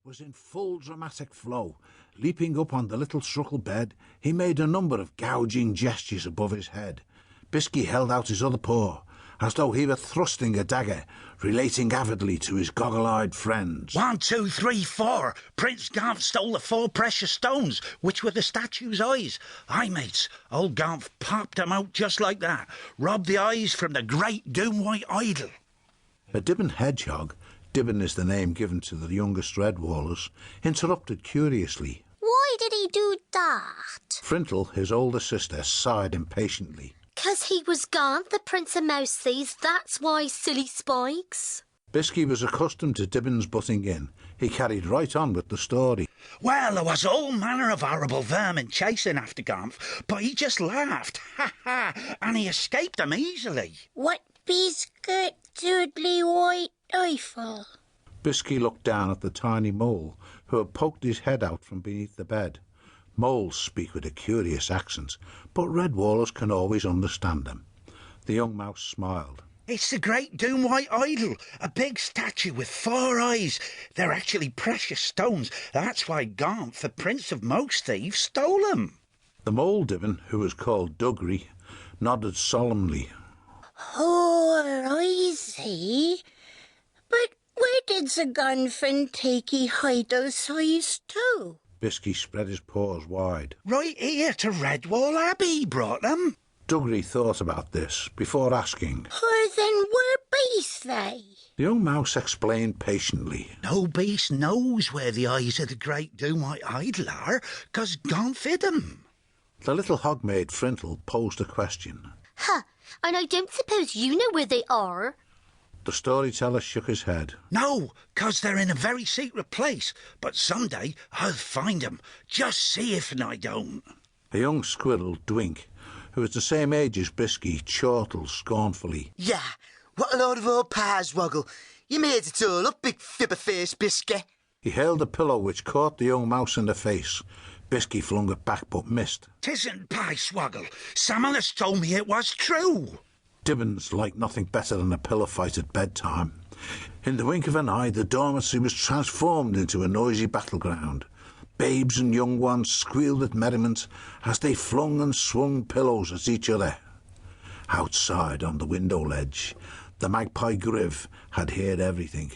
was in full dramatic flow. Leaping up on the little truckle bed, he made a number of gouging gestures above his head. Bisky held out his other paw, as though he were thrusting a dagger, relating avidly to his goggle-eyed friends. 1, 2, 3, 4. Prince Garth stole the 4 precious stones, which were the statue's eyes. Aye, mates, old Garth popped them out just like that. Robbed the eyes from the great Doomwyte idol. A Dibbon hedgehog, Dibbon is the name given to the youngest Redwallers, interrupted curiously. Why did he do that? Frintle, his older sister, sighed impatiently. 'Cause he was Garth, the Prince of Mouse Thieves, that's why, silly spikes. Bisky was accustomed to Dibbon's butting in. He carried right on with the story. Well, there was all manner of horrible vermin chasing after Garth, but he just laughed, ha ha, and he escaped them easily. What biscuit, doodly white Eiffel? Bisky looked down at the tiny mole, who had poked his head out from beneath the bed. Moles speak with a curious accent, but Redwallers can always understand them. The young mouse smiled. It's the great Doomwyte idol, a big statue with 4 eyes. They're actually precious stones. That's why Garth, the Prince of Mouse Thieves, stole them. The mole Dibbon, who was called Duggery, nodded solemnly. 4 eyes, eh? But where did the gunfin take he hide those eyes to? Bisky spread his paws wide. Right here to Redwall Abbey he brought them. Duggery thought about this before asking. Then where be's they? The young mouse explained patiently. No beast knows where the eyes of the great Doomwyte idol are, 'cause Garth hid them. The little hogmaid Frintle posed a question. And I don't suppose you know where they are? The storyteller shook his head. No, 'cause they're in a very secret place, but someday I'll find them. Just see if I don't. A young squirrel, Dwink, who was the same age as Bisky, chortled scornfully. Yeah, what a load of old pies, Woggle. You made it all up, big fibber-faced Bisky. He held a pillow which caught the young mouse in the face. Bisky flung it back but missed. 'Tisn't pie, Swoggle. Someone has told me it was true. Dibbons liked nothing better than a pillow fight at bedtime. In the wink of an eye, the dormitory was transformed into a noisy battleground. Babes and young ones squealed with merriment as they flung and swung pillows at each other. Outside, on the window ledge, the magpie Griv had heard everything.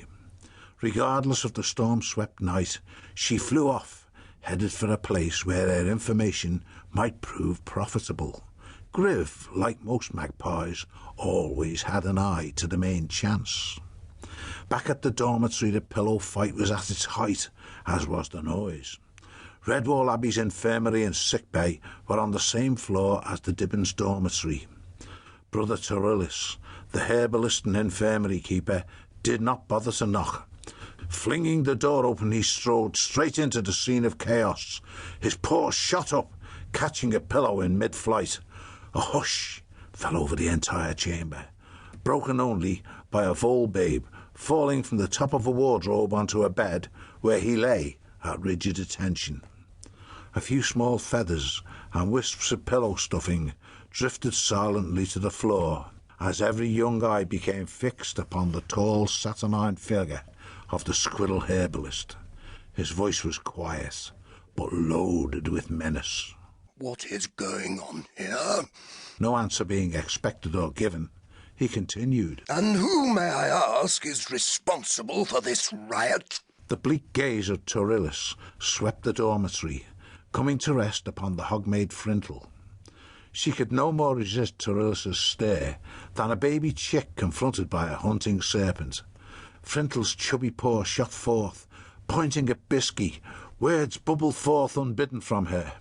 Regardless of the storm-swept night, she flew off, headed for a place where her information might prove profitable. Griv, like most magpies, always had an eye to the main chance. Back at the dormitory, the pillow fight was at its height, as was the noise. Redwall Abbey's infirmary and sick bay were on the same floor as the Dibbons' dormitory. Brother Torillis, the herbalist and infirmary keeper, did not bother to knock. Flinging the door open, he strode straight into the scene of chaos. His paw shot up, catching a pillow in mid-flight. A hush fell over the entire chamber, broken only by a vole babe falling from the top of a wardrobe onto a bed where he lay at rigid attention. A few small feathers and wisps of pillow stuffing drifted silently to the floor as every young eye became fixed upon the tall, saturnine figure of the squirrel herbalist. His voice was quiet, but loaded with menace. What is going on here? No answer being expected or given, he continued. And who, may I ask, is responsible for this riot? The bleak gaze of Torillis swept the dormitory, coming to rest upon the hogmaid Frintle. She could no more resist Torillis's stare than a baby chick confronted by a hunting serpent. Frintle's chubby paw shot forth, pointing at Bisky. Words bubbled forth unbidden from her.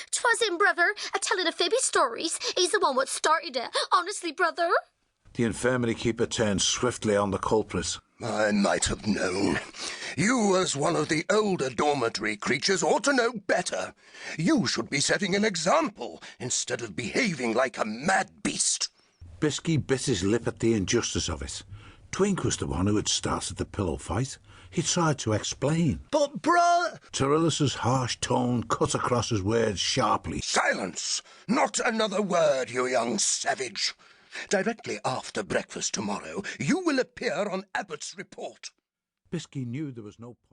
'Twas him, brother, a-telling of fibby stories. He's the one what started it. Honestly, brother. The infirmary keeper turned swiftly on the culprit. I might have known. You, as one of the older dormitory creatures, ought to know better. You should be setting an example instead of behaving like a mad beast. Bisky bit his lip at the injustice of it. Twink was the one who had started the pillow fight. He tried to explain. But, bruh... Torillis's harsh tone cut across his words sharply. Silence! Not another word, you young savage. Directly after breakfast tomorrow, you will appear on Abbott's report. Bisky knew there was no point.